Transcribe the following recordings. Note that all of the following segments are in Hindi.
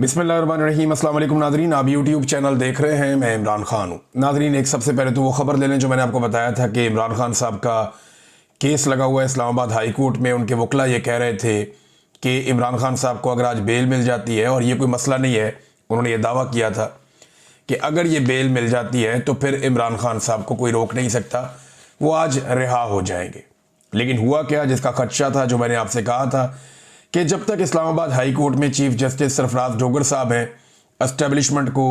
बिस्मिल्लाहिर्रहमानिर्रहीम। अस्सलाम वालेकुम नाज़रीन, आप यूट्यूब चैनल देख रहे हैं। मैं इमरान खान हूँ। नाज़रीन, एक सबसे पहले तो वो ख़बर ले लें जो मैंने आपको बताया था कि इमरान खान साहब का केस लगा हुआ है इस्लामाबाद हाई कोर्ट में। उनके वकला ये कह रहे थे कि इमरान खान साहब को अगर आज बेल मिल जाती है, और ये कोई मसला नहीं है, उन्होंने ये दावा किया था कि अगर ये बेल मिल जाती है तो फिर इमरान खान साहब को कोई रोक नहीं सकता, वो आज रिहा हो जाएंगे। लेकिन हुआ क्या, जिसका खदशा था, जो मैंने आपसे कहा था कि जब तक इस्लामाबाद हाई कोर्ट में चीफ जस्टिस सरफराज डोगर साहब हैं, एस्टेब्लिशमेंट को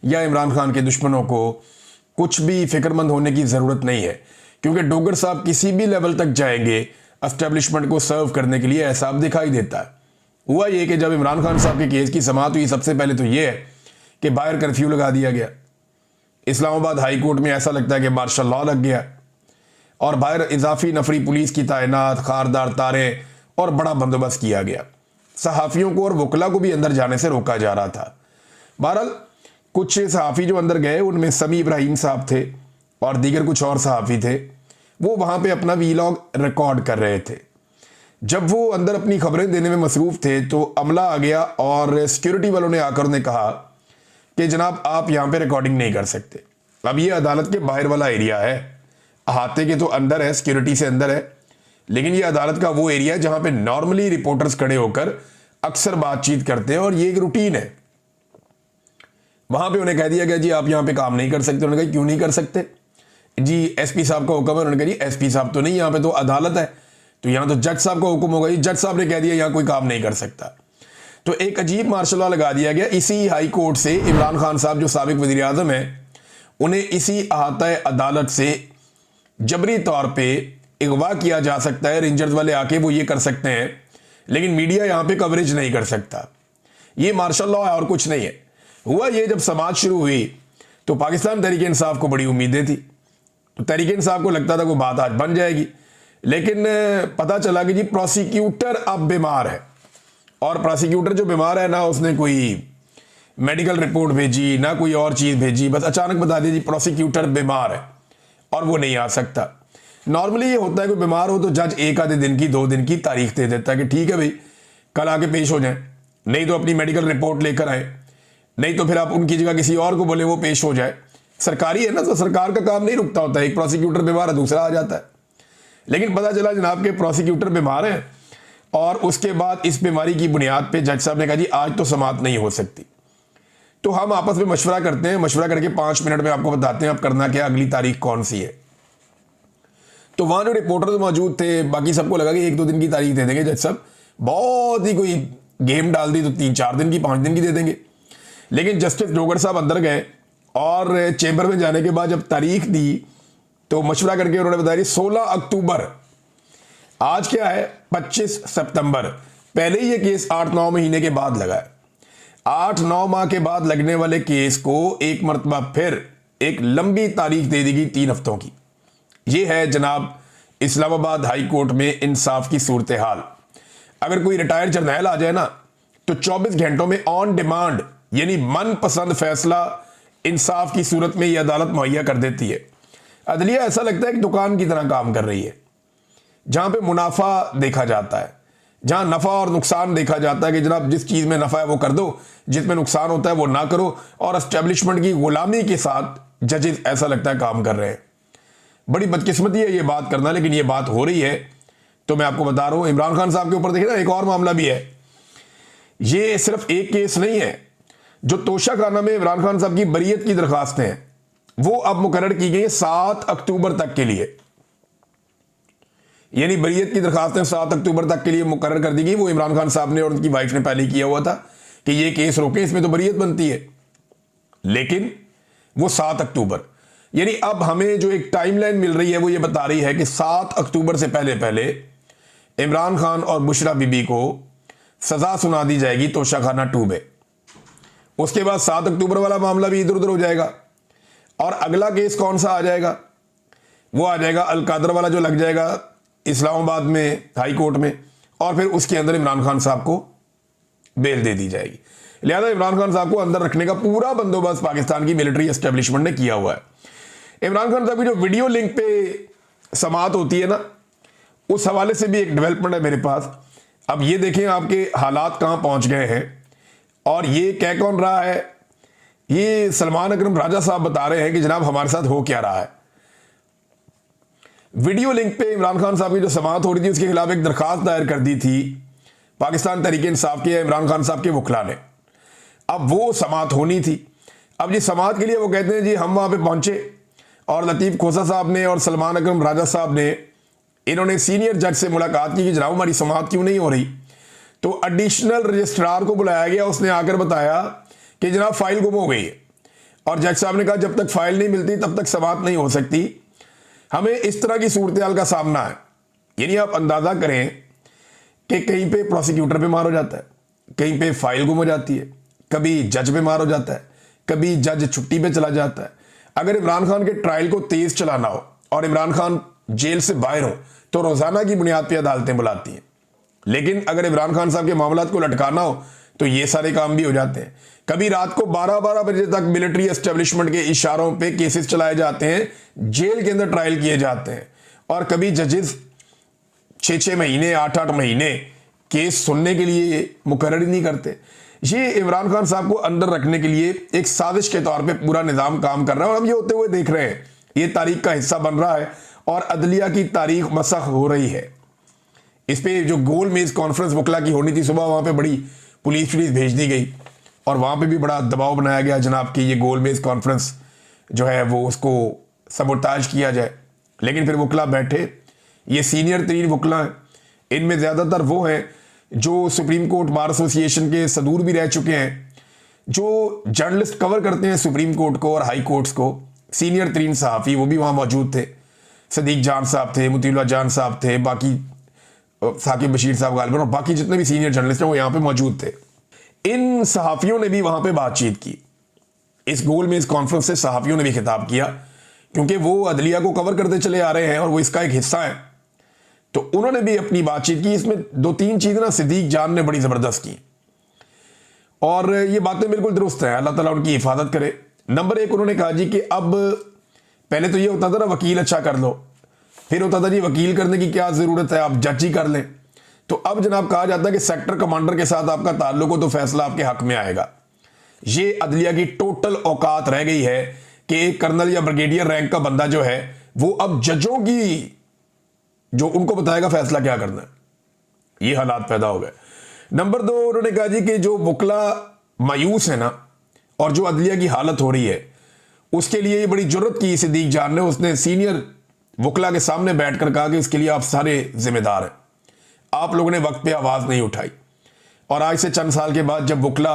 या इमरान खान के दुश्मनों को कुछ भी फिक्रमंद होने की ज़रूरत नहीं है, क्योंकि डोगर साहब किसी भी लेवल तक जाएंगे एस्टेब्लिशमेंट को सर्व करने के लिए, ऐसा अब दिखाई देता है। हुआ ये कि जब इमरान खान साहब के केस की समाअत हुई, सबसे पहले तो ये है कि बाहर कर्फ्यू लगा दिया गया। इस्लामाबाद हाई कोर्ट में ऐसा लगता है कि मार्शल लॉ लग गया, और बाहर इजाफी नफरी पुलिस की तैनात, खारदार तारे और बड़ा बंदोबस्त किया गया। सहाफ़ियों को और वकला को भी अंदर जाने से रोका जा रहा था। बहरहाल कुछ सहाफ़ी जो अंदर गए, उनमें समी इब्राहिम साहब थे और दीगर कुछ और सहाफ़ी थे। वो वहाँ पे अपना वीलॉग रिकॉर्ड कर रहे थे। जब वो अंदर अपनी खबरें देने में मसरूफ़ थे तो अमला आ गया और सिक्योरिटी वालों ने आकर उन्हें कहा कि जनाब, आप यहाँ पे रिकॉर्डिंग नहीं कर सकते। अब ये अदालत के बाहर वाला एरिया है, अहाते के तो अंदर है, सिक्योरिटी से अंदर है, लेकिन ये अदालत का वो एरिया है जहां पे नॉर्मली रिपोर्टर्स खड़े होकर अक्सर बातचीत करते हैं, और ये एक रूटीन है। वहां पे उन्हें कह दिया गया, जी आप यहां पे काम नहीं कर सकते। उन्होंने कहा, क्यों नहीं कर सकते जी? एसपी साहब का हुक्म है। उन्होंने कहा, जी एसपी साहब तो नहीं, यहाँ पे तो अदालत है, तो यहाँ तो जज साहब का हुक्म होगा। जज साहब ने कह दिया यहाँ कोई काम नहीं कर सकता। तो एक अजीब मार्शल लॉ लगा दिया गया। इसी हाई कोर्ट से इमरान खान साहब जो साबिक वज़ीर आज़म है, उन्हें इसी अहाता अदालत से जबरी तौर पर अगवा किया जा सकता है। रेंजर्स वाले आके वो ये कर सकते हैं, लेकिन मीडिया यहाँ पे कवरेज नहीं कर सकता। ये मार्शल लॉ है और कुछ नहीं है। हुआ ये, जब समाज शुरू हुई तो पाकिस्तान तहरीक इंसाफ को बड़ी उम्मीदें थी। तो तहरीक इंसाफ को लगता था कोई बात आज बन जाएगी, लेकिन पता चला कि जी प्रोसिक्यूटर अब बीमार है। और प्रोसिक्यूटर जो बीमार है ना, उसने कोई मेडिकल रिपोर्ट भेजी ना कोई और चीज़ भेजी, बस अचानक बता दिया जी प्रोसिक्यूटर बीमार है और वो नहीं आ सकता। नॉर्मली ये होता है, कोई बीमार हो तो जज एक आधे दिन की, 2 दिन की तारीख दे देता है कि ठीक है भाई, कल आके पेश हो जाए, नहीं तो अपनी मेडिकल रिपोर्ट लेकर आए, नहीं तो फिर आप उनकी जगह किसी और को बोले वो पेश हो जाए। सरकारी है ना, तो सरकार का काम नहीं रुकता होता है। एक प्रोसिक्यूटर बीमार है, दूसरा आ जाता है। लेकिन पता चला जनाब के प्रोसिक्यूटर बीमार है, और उसके बाद इस बीमारी की बुनियाद पर जज साहब ने कहा, जी आज तो समाअत नहीं हो सकती। तो हम आपस में मशवरा करते हैं, मशवरा करके 5 मिनट में आपको बताते हैं अब करना क्या, अगली तारीख कौन सी है। तो वहां जो रिपोर्टर मौजूद थे, बाकी सबको लगा कि 1-2 दिन की तारीख दे देंगे जज साहब, बहुत ही कोई गेम डाल दी तो 3-4 दिन की, 5 दिन की दे देंगे। लेकिन जस्टिस डोगर साहब अंदर गए और चैम्बर में जाने के बाद जब तारीख दी तो मशवरा करके उन्होंने बताया 16 अक्टूबर। आज क्या है, 25 सितंबर। पहले ही ये केस 8-9 महीने के बाद लगा है। 8-9 माह के बाद लगने वाले केस को एक मरतबा फिर एक लंबी तारीख दे दी गई, 3 हफ्तों की। ये है जनाब इस्लामाबाद हाई कोर्ट में इंसाफ की सूरत हाल। अगर कोई रिटायर्ड जर्नैल आ जाए ना, तो 24 घंटों में ऑन डिमांड, यानी मनपसंद फैसला इंसाफ की सूरत में यह अदालत मुहैया कर देती है। अदलिया ऐसा लगता है कि दुकान की तरह काम कर रही है, जहां पे मुनाफा देखा जाता है, जहां नफा और नुकसान देखा जाता है कि जनाब जिस चीज में नफा है वो कर दो, जिसमें नुकसान होता है वो ना करो। और एस्टेब्लिशमेंट की गुलामी के साथ जजेस ऐसा लगता है काम कर रहे हैं। बड़ी बदकिस्मती है ये बात करना, लेकिन ये बात हो रही है। तो मैं आपको बता रहा हूं, इमरान खान साहब के ऊपर देखिए ना, एक और मामला भी है। ये सिर्फ एक केस नहीं है। जो तोशाखाना में इमरान खान साहब की बरीयत की दरखास्तें हैं, वो अब मुकर्रर की गई 7 अक्टूबर तक के लिए। यानी बरीयत की दरखास्तें 7 अक्टूबर तक के लिए मुकर्रर कर दी गई। वो इमरान खान साहब ने और उनकी वाइफ ने पहले किया हुआ था कि ये केस रोके, इसमें तो बरीयत बनती है, लेकिन वो 7 अक्टूबर। यानी अब हमें जो एक टाइमलाइन मिल रही है वो ये बता रही है कि 7 अक्टूबर से पहले पहले इमरान खान और बुशरा बीबी को सजा सुना दी जाएगी तोशाखाना 2 में। उसके बाद 7 अक्टूबर वाला मामला भी इधर उधर हो जाएगा, और अगला केस कौन सा आ जाएगा, वो आ जाएगा अलकादर वाला, जो लग जाएगा इस्लामाबाद में हाई कोर्ट में, और फिर उसके अंदर इमरान खान साहब को बेल दे दी जाएगी। लिहाजा इमरान खान साहब को अंदर रखने का पूरा बंदोबस्त पाकिस्तान की मिलिट्री एस्टेब्लिशमेंट ने किया हुआ है। इमरान खान साहब की जो वीडियो लिंक पे समाअत होती है ना, उस हवाले से भी एक डेवलपमेंट है मेरे पास। अब ये देखें आपके हालात कहां पहुंच गए हैं, और ये कह कौन रहा है? ये सलमान अकरम राजा साहब बता रहे हैं कि जनाब हमारे साथ हो क्या रहा है। वीडियो लिंक पे इमरान खान साहब की जो समाअत हो रही थी उसके खिलाफ एक दरखास्त दायर कर दी थी पाकिस्तान तहरीक इंसाफ के इमरान खान साहब के वकला ने। अब वो समाअत होनी थी। अब जी समाअत के लिए वो कहते हैं जी हम वहां पे पहुंचे और लतीफ़ खोसा साहब ने और सलमान अकरम राजा साहब ने इन्होंने सीनियर जज से मुलाकात की कि जनाब हमारी समाअत क्यों नहीं हो रही। तो एडिशनल रजिस्ट्रार को बुलाया गया, उसने आकर बताया कि जनाब फाइल गुम हो गई है और जज साहब ने कहा जब तक फाइल नहीं मिलती तब तक समाअत नहीं हो सकती। हमें इस तरह की सूरत हाल का सामना है। यानी आप अंदाजा करें कि कहीं पे प्रोसिक्यूटर बीमार हो जाता है, कहीं पे फाइल गुम हो जाती है, कभी जज बीमार हो जाता है, कभी जज छुट्टी पे चला जाता है। अगर इमरान खान के ट्रायल को तेज चलाना हो और इमरान खान जेल से बाहर हो तो रोजाना की बुनियाद पर अदालतें बुलाती हैं। लेकिन अगर इमरान खान साहब के मामलात को लटकाना हो तो ये सारे काम भी हो जाते हैं। कभी रात को 12-12 बजे तक मिलिट्री एस्टेब्लिशमेंट के इशारों पे केसेस चलाए जाते हैं, जेल के अंदर ट्रायल किए जाते हैं। और कभी जजेस 6-6 महीने 8-8 महीने केस सुनने के लिए मुकर्रर ही नहीं करते। ये इमरान खान साहब को अंदर रखने के लिए एक साजिश के तौर पे पूरा निज़ाम काम कर रहा है और हम ये होते हुए देख रहे हैं। ये तारीख का हिस्सा बन रहा है और अदलिया की तारीख मसख हो रही है। इस पे जो गोल मेज कॉन्फ्रेंस वकला की होनी थी सुबह, वहां पे बड़ी पुलिस भेज दी गई और वहां पे भी बड़ा दबाव बनाया गया जनाब कि ये गोल मेज कॉन्फ्रेंस जो है वो उसको सबोटाज किया जाए। लेकिन फिर वकला बैठे, ये सीनियर तरीन वकला हैं, इनमें ज़्यादातर वो हैं जो सुप्रीम कोर्ट बार एसोसिएशन के सदूर भी रह चुके हैं, जो जर्नलिस्ट कवर करते हैं सुप्रीम कोर्ट को और हाई कोर्ट्स को। सीनियर तरीन सहाफ़ी वो भी वहाँ मौजूद थे, सदीक जान साहब थे, मुतीउल्लाह जान साहब थे, बाकी साकिब बशीर साहब गालिबन और बाकी जितने भी सीनियर जर्नलिस्ट हैं वो यहाँ पे मौजूद थे। इन सहाफ़ियों ने भी वहाँ पे बातचीत की। इस गोल मेज कॉन्फ्रेंस से सहाफ़ियों ने भी खिताब किया क्योंकि वो अदलिया को कवर करते चले आ रहे हैं और वो इसका एक हिस्सा है। तो उन्होंने भी अपनी बातचीत की। इसमें 2-3 चीज़ें ना सदीक जान ने बड़ी ज़बरदस्त की और ये बातें बिल्कुल दुरुस्त हैं, अल्लाह ताला उनकी हिफाजत करे। नंबर 1 उन्होंने कहा जी कि अब पहले तो ये होता था ना वकील अच्छा कर लो, फिर होता था जी वकील करने की क्या ज़रूरत है, आप जज ही कर लें। तो अब जनाब कहा जाता है कि सेक्टर कमांडर के साथ आपका ताल्लुक हो तो फैसला आपके हक में आएगा। ये अदलिया की टोटल औकात रह गई है कि एक कर्नल या ब्रिगेडियर रैंक का बंदा जो है वो अब जजों की जो उनको बताएगा फैसला क्या करना है। ये हालात पैदा हो गए। नंबर 2 उन्होंने कहा जी कि जो वकला मायूस है ना और जो अदलिया की हालत हो रही है उसके लिए ये बड़ी जुर्रत की सदीक जान ने, उसने सीनियर वकला के सामने बैठकर कहा कि इसके लिए आप सारे जिम्मेदार हैं, आप लोगों ने वक्त पे आवाज़ नहीं उठाई। और आज से चंद साल के बाद जब वकला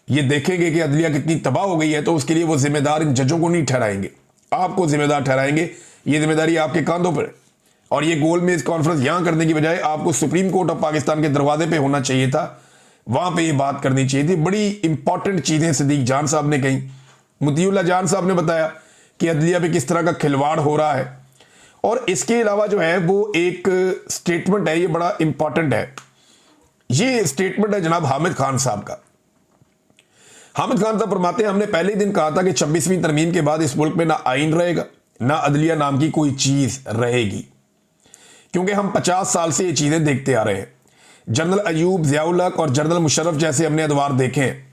ये देखेंगे कि अदलिया कितनी तबाह हो गई है तो उसके लिए वो जिम्मेदार इन जजों को नहीं ठहराएंगे, आपको जिम्मेदार ठहराएंगे। ये जिम्मेदारी आपके कंधों पर है। और ये गोल मेज कॉन्फ्रेंस यहां करने की बजाय आपको सुप्रीम कोर्ट ऑफ पाकिस्तान के दरवाजे पे होना चाहिए था, वहां पे ये बात करनी चाहिए थी। बड़ी इंपॉर्टेंट चीजें सदीक जान साहब ने कही। मुतीउल्लाह जान साहब ने बताया कि अदलिया पे किस तरह का खिलवाड़ हो रहा है। और इसके अलावा जो है वो एक स्टेटमेंट है, ये बड़ा इंपॉर्टेंट है। ये स्टेटमेंट है जनाब हामिद खान साहब का। हामिद खान साहब फरमाते हैं हमने पहले ही दिन कहा था कि 26वीं तरमीम के बाद इस मुल्क में ना आइन रहेगा ना अदलिया नाम की कोई चीज रहेगी, क्योंकि हम 50 साल से ये चीजें देखते आ रहे हैं। जनरल अयूब, ज़ियाउल हक और जनरल मुशर्रफ जैसे हमने अदवार देखे हैं,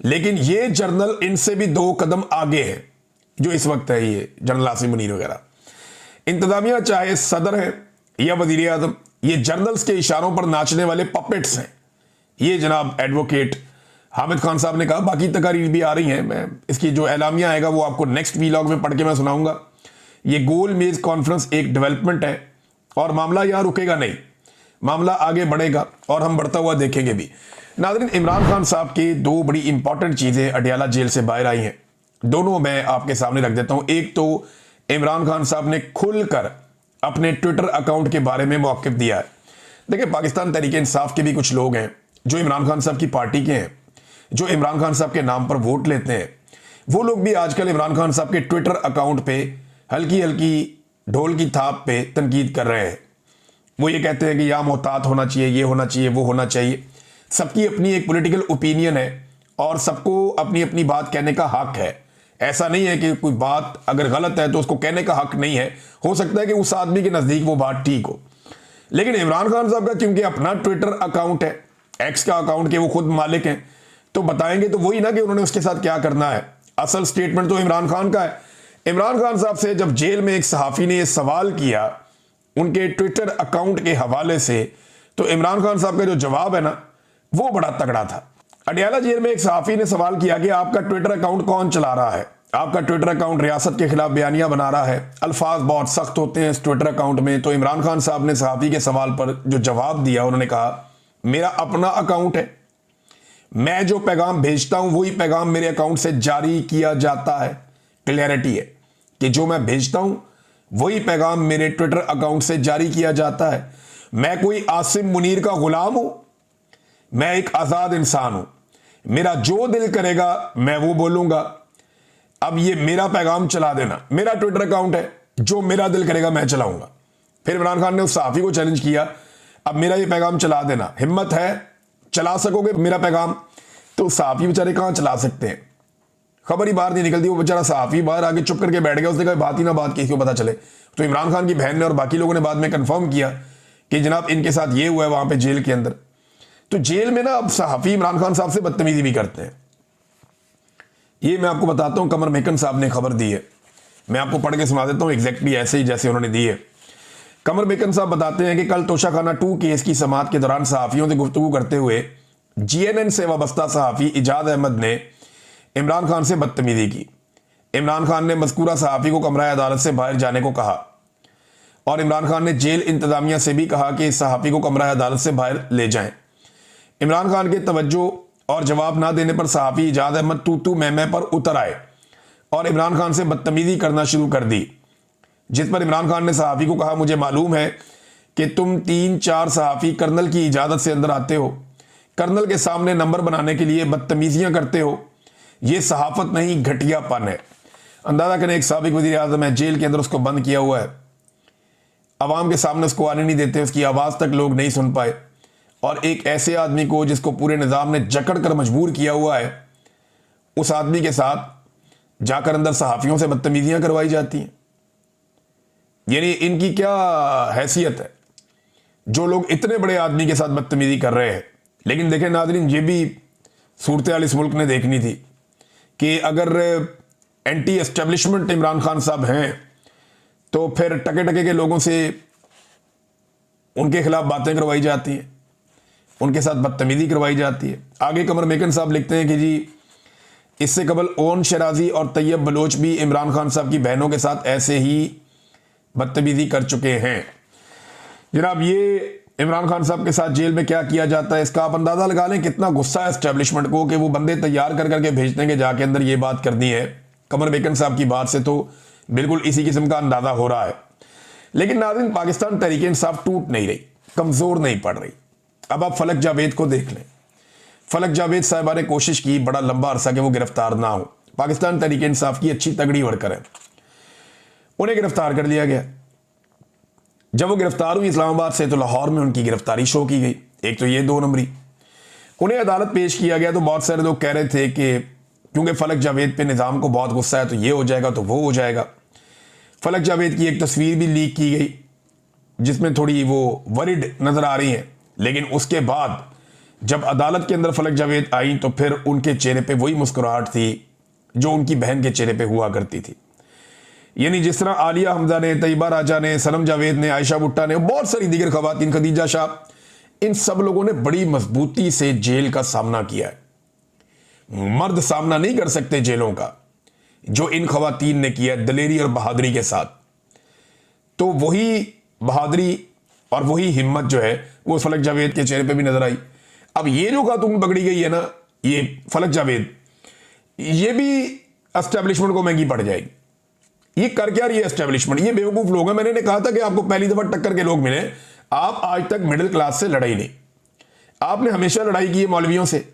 लेकिन ये जनरल इनसे भी 2 कदम आगे हैं जो इस वक्त है ये जनरल आसिम मुनीर वगैरह। इंतजामिया चाहे सदर है या वजीर आजम, ये जनरल्स के इशारों पर नाचने वाले पपेट्स हैं। ये जनाब एडवोकेट हामिद खान साहब ने कहा। बाकी तकारीर भी आ रही हैं, मैं इसकी जो एलामिया आएगा वो आपको नेक्स्ट वीलॉग में पढ़ के मैं सुनाऊंगा। ये गोल मेज कॉन्फ्रेंस एक डेवलपमेंट है और मामला यहां रुकेगा नहीं, मामला आगे बढ़ेगा और हम बढ़ता हुआ देखेंगे भी। नाज़रीन, इमरान खान साहब की 2 बड़ी इंपॉर्टेंट चीजें अडयाला जेल से बाहर आई हैं, दोनों मैं आपके सामने रख देता हूं। एक तो इमरान खान साहब ने खुलकर अपने ट्विटर अकाउंट के बारे में मौक़िफ़ दिया है। देखिए, पाकिस्तान तहरीक इंसाफ के भी कुछ लोग हैं जो इमरान खान साहब की पार्टी के हैं, जो इमरान खान साहब के नाम पर वोट लेते हैं। वो लोग भी आजकल इमरान खान साहब के ट्विटर अकाउंट पे हल्की हल्की ढोल की थाप पे तनकीद कर रहे हैं। वो ये कहते हैं कि यहाँ मोहतात होना चाहिए, ये होना चाहिए, वो होना चाहिए। सबकी अपनी एक पॉलिटिकल ओपिनियन है और सबको अपनी अपनी बात कहने का हक है। ऐसा नहीं है कि कोई बात अगर गलत है तो उसको कहने का हक नहीं है। हो सकता है कि उस आदमी के नज़दीक वो बात ठीक हो, लेकिन इमरान खान साहब का क्योंकि अपना ट्विटर अकाउंट है, एक्स का अकाउंट के वो खुद मालिक हैं, तो बताएंगे तो वही ना कि उन्होंने उसके साथ क्या करना है। असल स्टेटमेंट तो इमरान खान का है। इमरान खान साहब से जब जेल में एक सहाफ़ी ने यह सवाल किया उनके ट्विटर अकाउंट के हवाले से, तो इमरान खान साहब का जो जवाब है ना वो बड़ा तगड़ा था। अडयाला जेल में एक सहाफ़ी ने सवाल किया कि आपका ट्विटर अकाउंट कौन चला रहा है, आपका ट्विटर अकाउंट रियासत के खिलाफ बयानियां बना रहा है, अल्फाज बहुत सख्त होते हैं इस ट्विटर अकाउंट में। तो इमरान खान साहब ने सहाफ़ी के सवाल पर जो जवाब दिया, उन्होंने कहा मेरा अपना अकाउंट है, मैं जो पैगाम भेजता हूं वही पैगाम मेरे अकाउंट से जारी किया जाता है। क्लियरिटी है कि जो मैं भेजता हूं वही पैगाम मेरे ट्विटर अकाउंट से जारी किया जाता है। मैं कोई आसिम मुनीर का गुलाम हूं, मैं एक आजाद इंसान हूं, मेरा जो दिल करेगा मैं वो बोलूंगा। अब ये मेरा पैगाम चला देना, मेरा ट्विटर अकाउंट है, जो मेरा दिल करेगा मैं चलाऊंगा। फिर इमरान खान ने उस सहाफ़ी को चैलेंज किया, अब मेरा ये पैगाम चला देना, हिम्मत है, चला सकोगे मेरा पैगाम? तो सहाफ़ी बेचारे कहां चला सकते हैं, खबर ही बाहर नहीं निकलती। वो बेचारा सहाफ़ी बाहर आके चुप करके बैठ गया, उसने कहा बात ही ना बात किसी को पता चले। तो इमरान खान की बहन ने और बाकी लोगों ने बाद में कंफर्म किया कि जनाब इनके साथ ये हुआ है वहां पे जेल के अंदर। तो जेल में ना अब सहाफ़ी इमरान खान साहब से बदतमीजी भी करते हैं। ये मैं आपको बताता हूं, कमर मेकन साहब ने खबर दी है, मैं आपको पढ़ के सुना देता हूं एग्जैक्टली ऐसे ही जैसे उन्होंने दी है। कमर मेकन साहब बताते हैं कि कल तोशाखाना 2 केस की समाअत के दौरान सहाफ़ियों से गुफ्तगू करते हुए जीएनएन से वाबस्ता सहाफ़ी इजाद अहमद ने इमरान खान से बदतमीजी की। इमरान खान ने मज़कूरा सहाफ़ी को कमरा अदालत से बाहर जाने को कहा और इमरान खान ने जेल इंतज़ामिया से भी कहा कि इस सहाफ़ी को कमरा अदालत से बाहर ले जाएं। इमरान खान के तवज्जो और जवाब ना देने पर सहाफ़ी इजाद अहमद तू तू मैं पर उतर आए और इमरान खान से बदतमीजी करना शुरू कर दी, जिस पर इमरान खान ने सहाफ़ी को कहा मुझे मालूम है कि तुम 3-4 सहाफ़ी कर्नल की इजाज़त से अंदर आते हो, कर्नल के सामने नंबर बनाने के लिए बदतमीजियां करते हो, ये सहाफ़त नहीं घटियापन है। अंदाज़ा करें एक साबिक वज़ीर आज़म है, जेल के अंदर उसको बंद किया हुआ है, अवाम के सामने उसको आने नहीं देते, उसकी आवाज़ तक लोग नहीं सुन पाए। और एक ऐसे आदमी को जिसको पूरे निज़ाम ने जकड़ कर मजबूर किया हुआ है, उस आदमी के साथ जाकर अंदर सहाफ़ियों से बदतमीजियां करवाई जाती हैं। यानी इनकी क्या हैसियत है जो लोग इतने बड़े आदमी के साथ बदतमीजी कर रहे हैं। लेकिन देखें नाज़रीन, ये भी सूरत हाल इस मुल्क ने देखनी थी कि अगर एंटी एस्टेब्लिशमेंट इमरान खान साहब हैं तो फिर टके टके के लोगों से उनके खिलाफ बातें करवाई जाती हैं, उनके साथ बदतमीजी करवाई जाती है। आगे कमर मेकन साहब लिखते हैं कि जी इससे कबल ओन शराजी और तैयब बलोच भी इमरान खान साहब की बहनों के साथ ऐसे ही बदतमीजी कर चुके हैं। जनाब ये इमरान खान साहब के साथ जेल में क्या किया जाता है इसका आप अंदाजा लगा लें कितना गुस्सा है एस्टेब्लिशमेंट को कि वो बंदे तैयार कर करके भेजते हैं कि जाके अंदर ये बात करनी है। कमर मेकन साहब की बात से तो बिल्कुल इसी किस्म का अंदाजा हो रहा है। लेकिन नाज़रीन, पाकिस्तान तहरीक इंसाफ टूट नहीं रही, कमजोर नहीं पड़ रही। अब आप फलक जावेद को देख लें। फलक जावेद साहिबा ने कोशिश की बड़ा लंबा अरसा कि वो गिरफ्तार ना हो। पाकिस्तान तहरीक इंसाफ की अच्छी तगड़ी वर्कर है, उन्हें गिरफ्तार कर लिया गया। जब वो गिरफ्तार हुई इस्लामाबाद से तो लाहौर में उनकी गिरफ्तारी शो की गई। एक तो ये 2 नंबरी, उन्हें अदालत पेश किया गया तो बहुत सारे लोग कह रहे थे कि क्योंकि फलक जावेद पे निज़ाम को बहुत गुस्सा है तो ये हो जाएगा तो वो हो जाएगा। फलक जावेद की एक तस्वीर भी लीक की गई जिसमें थोड़ी वो वरिड नज़र आ रही हैं, लेकिन उसके बाद जब अदालत के अंदर फलक जावेद आई तो फिर उनके चेहरे पे वही मुस्कुराहट थी जो उनकी बहन के चेहरे पे हुआ करती थी। यानी जिस तरह आलिया हमजा ने, तैयबा राजा ने, सनम जावेद ने, आयशा भुट्टा ने, बहुत सारी दीगर खवातीन, खदीजा शाह, इन सब लोगों ने बड़ी मजबूती से जेल का सामना किया है। मर्द सामना नहीं कर सकते जेलों का जो इन खवातीन ने किया दलेरी और बहादुरी के साथ। तो वही बहादुरी और वही हिम्मत जो है वो फलक जावेद के चेहरे पे भी नजर आई। अब ये जो खातून पकड़ी गई है ना, ये फलक जावेद, ये भी एस्टेब्लिशमेंट को महंगी पड़ जाएगी। ये कर क्या रही है एस्टेब्लिशमेंट? ये बेवकूफ लोग हैं। मैंने कहा था कि आपको पहली दफा टक्कर के लोग मिले, आप आज तक मिडिल क्लास से लड़ाई नहीं। आपने हमेशा लड़ाई की है मौलवियों से,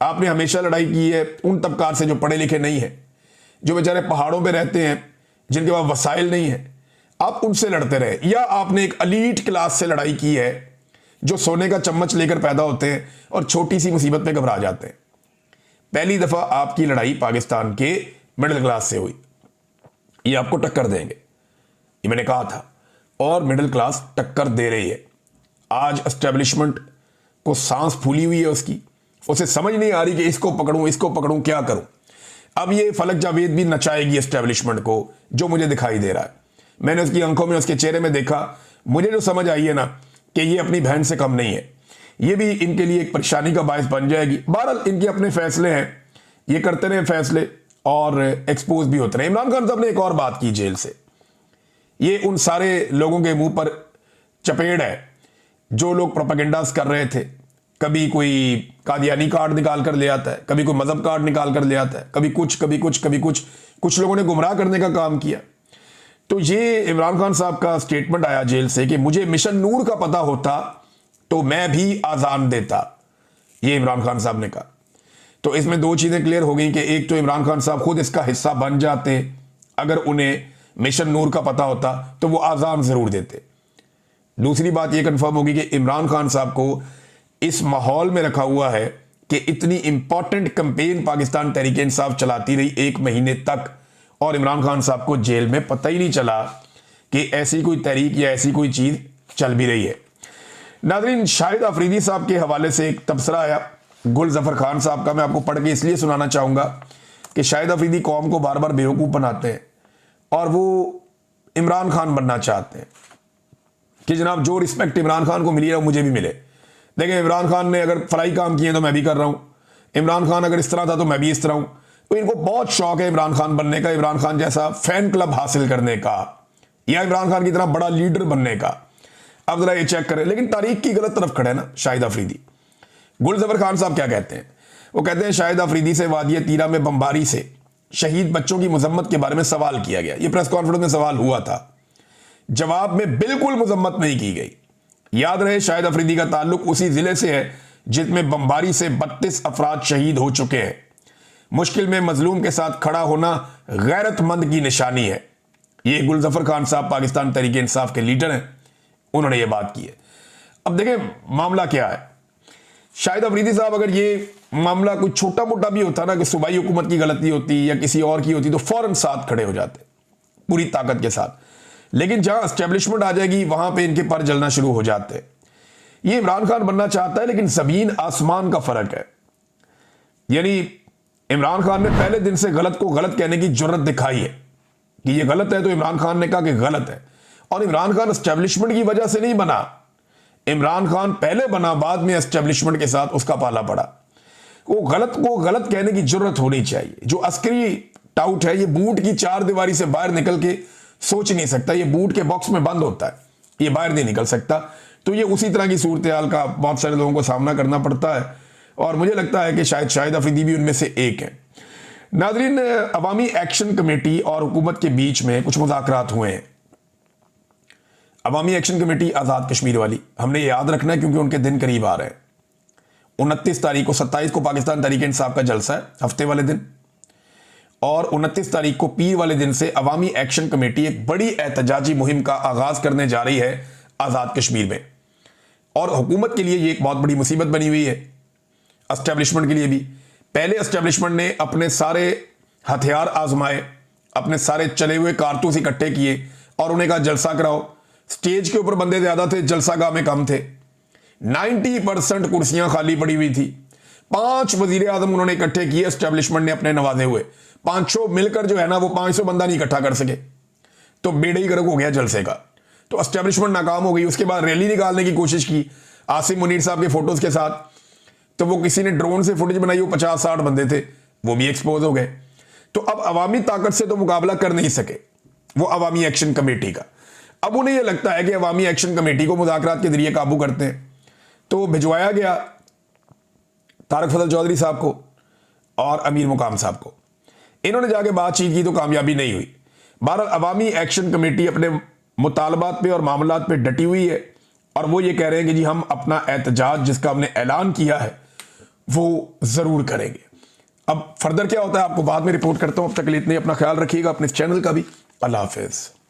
आपने हमेशा लड़ाई की है उन तबकार से जो पढ़े लिखे नहीं है, जो बेचारे पहाड़ों पे रहते हैं, जिनके पास वसाइल नहीं है, आप उनसे लड़ते रहे। या आपने एक अलीट क्लास से लड़ाई की है जो सोने का चम्मच लेकर पैदा होते हैं और छोटी सी मुसीबत पे घबरा जाते हैं। पहली दफा आपकी लड़ाई पाकिस्तान के मिडिल क्लास से हुई। ये आपको टक्कर देंगे, ये मैंने कहा था, और मिडिल क्लास टक्कर दे रही है। आज एस्टेब्लिशमेंट को सांस फूली हुई है उसकी, उसे समझ नहीं आ रही कि इसको पकड़ूं क्या करूं। अब ये फलक जावेद भी नचाएगी एस्टेब्लिशमेंट को, जो मुझे दिखाई दे रहा है। मैंने उसकी आंखों में, उसके चेहरे में देखा, मुझे जो समझ आई है ना कि ये अपनी बहन से कम नहीं है। ये भी इनके लिए एक परेशानी का बायस बन जाएगी। बहरहाल इनके अपने फैसले हैं, ये करते रहे फैसले और एक्सपोज भी होते रहे। इमरान खान साहब ने एक और बात की जेल से, ये उन सारे लोगों के मुंह पर चपेट है जो लोग प्रोपेगेंडास कर रहे थे। कभी कोई कादियानी कार्ड निकाल कर ले आता है, कभी कोई मजहब कार्ड निकाल कर ले आता है, कभी कुछ लोगों ने गुमराह करने का काम किया। तो ये इमरान खान साहब का स्टेटमेंट आया जेल से कि मुझे मिशन नूर का पता होता तो मैं भी आजान देता, ये इमरान खान साहब ने कहा। तो इसमें दो चीजें क्लियर हो गई कि एक तो इमरान खान साहब खुद इसका हिस्सा बन जाते, अगर उन्हें मिशन नूर का पता होता तो वो आजान जरूर देते। दूसरी बात यह कंफर्म होगी कि इमरान खान साहब को इस माहौल में रखा हुआ है कि इतनी इंपॉर्टेंट कैंपेन पाकिस्तान तहरीक इंसाफ चलाती रही 1 महीने तक, और इमरान खान साहब को जेल में पता ही नहीं चला कि ऐसी कोई तहरीक या ऐसी कोई चीज चल भी रही है। नाज़रीन, शाहिद अफरीदी साहब के हवाले से एक तबसरा आया गुल जफर खान साहब का, मैं आपको पढ़ के इसलिए सुनाना चाहूंगा कि शाहिद अफरीदी कौम को बार बार बेवकूफ बनाते हैं और वो इमरान खान बनना चाहते हैं कि जनाब जो रिस्पेक्ट इमरान खान को मिली है वो मुझे भी मिले। देखिए, इमरान खान ने अगर फलाई काम किए तो मैं भी कर रहा हूं, इमरान खान अगर इस तरह था तो मैं भी इस तरह हूं। तो इनको बहुत शौक है इमरान खान बनने का, इमरान खान जैसा फैन क्लब हासिल करने का, या इमरान खान की तरह बड़ा लीडर बनने का। अब जरा ये चेक करें, लेकिन तारीख की गलत तरफ खड़े ना शाहिद अफरीदी। गुल जफर खान साहब क्या कहते हैं? वो कहते हैं शाहिद अफरीदी से वादिया तीरा में बमबारी से शहीद बच्चों की मजम्मत के बारे में सवाल किया गया। ये प्रेस कॉन्फ्रेंस में सवाल हुआ था, जवाब में बिल्कुल मजम्मत नहीं की गई। याद रहे, शाहिद अफरीदी का ताल्लुक उसी जिले से है जिसमें बमबारी से 32 अफराद शहीद हो चुके हैं। मुश्किल में मजलूम के साथ खड़ा होना गैरतमंद की निशानी है। ये गुल जफर खान साहब पाकिस्तान तहरीक इंसाफ के लीडर हैं, उन्होंने ये बात की है। अब देखें मामला क्या है। शाहिद अफरीदी साहब, अगर ये मामला कोई छोटा मोटा भी होता ना, कि सूबाई हुकूमत की गलती होती या किसी और की होती, तो फौरन साथ खड़े हो जाते पूरी ताकत के साथ। लेकिन जहां एस्टेब्लिशमेंट आ जाएगी वहां पे इनके पर जलना शुरू हो जाते हैं। ये इमरान खान बनना चाहता है, लेकिन जमीन आसमान का फर्क है। यानी इमरान खान ने पहले दिन से गलत को गलत कहने की जुर्रत दिखाई है कि ये गलत है, तो इमरान खान ने कहा कि गलत है। और इमरान खान एस्टेब्लिशमेंट की वजह से नहीं बना, इमरान खान पहले बना, बाद में एस्टेब्लिशमेंट के साथ उसका पाला पड़ा। वो गलत को गलत कहने की जुर्रत होनी चाहिए। जो अस्करी टाउट है, ये बूट की 4 दीवारी से बाहर निकल के सोच नहीं सकता, ये बूट के बॉक्स में बंद होता है, ये बाहर नहीं निकल सकता। तो ये उसी तरह की सूरत हाल का बहुत सारे लोगों को सामना करना पड़ता है, और मुझे लगता है कि शायद शाहिद अफरीदी भी उनमें से एक है। नाज़रीन, अवामी एक्शन कमेटी और हुकूमत के बीच में कुछ मुज़ाकरात हुए हैं। अवामी एक्शन कमेटी आज़ाद कश्मीर वाली, हमने ये याद रखना है क्योंकि उनके दिन करीब आ रहे हैं। 29 तारीख को, 27 को पाकिस्तान तहरीक इंसाफ का जलसा है हफ्ते वाले दिन, और 29 तारीख को पीर वाले दिन से अवामी एक्शन कमेटी एक बड़ी एहतजाजी मुहिम का आगाज करने जा रही है आज़ाद कश्मीर में। और हुकूमत के लिए ये एक बहुत बड़ी मुसीबत बनी हुई है, एस्टेब्लिशमेंट के लिए भी। पहले एस्टेब्लिशमेंट ने अपने सारे हथियार आजमाए, अपने सारे चले हुए कारतूस इकट्ठे किए और उन्हें कहा जलसा कराओ। स्टेज के ऊपर बंदे ज्यादा थे, जलसागाह में कम थे। 90% कुर्सियां खाली पड़ी हुई थी। 5 वजीर आजम उन्होंने इकट्ठे किए, एस्टेब्लिशमेंट ने अपने नवाजे हुए। 500 मिलकर जो है ना, वो 500 बंदा नहीं इकट्ठा कर सके, तो बेड़े ही गर्क हो गया जलसे का। तो एस्टेब्लिशमेंट नाकाम हो गई। उसके बाद रैली निकालने की कोशिश की आसिम मुनीर साहब के फोटोज के साथ, तो वो किसी ने ड्रोन से फुटेज बनाई, वो 50-60 बंदे थे, वो भी एक्सपोज हो गए। तो अब अवामी ताकत से तो मुकाबला कर नहीं सके वो अवामी एक्शन कमेटी का। अब उन्हें यह लगता है कि अवामी एक्शन कमेटी को मुज़ाकरात के जरिए काबू करते हैं, तो भिजवाया गया तारक फजल चौधरी साहब को और अमीर मुकाम साहब को। इन्होंने जाके बातचीत की तो कामयाबी नहीं हुई। बहरहाल अवामी एक्शन कमेटी अपने मुतालबात पे और मामलात पे डटी हुई है, और वो ये कह रहे हैं कि जी हम अपना एहतजाज जिसका हमने ऐलान किया है वो जरूर करेंगे। अब फर्दर क्या होता है आपको बाद में रिपोर्ट करता हूं। अब तक के लिए इतने, अपना ख्याल रखिएगा, अपने चैनल का भी। अल्लाह हाफिज।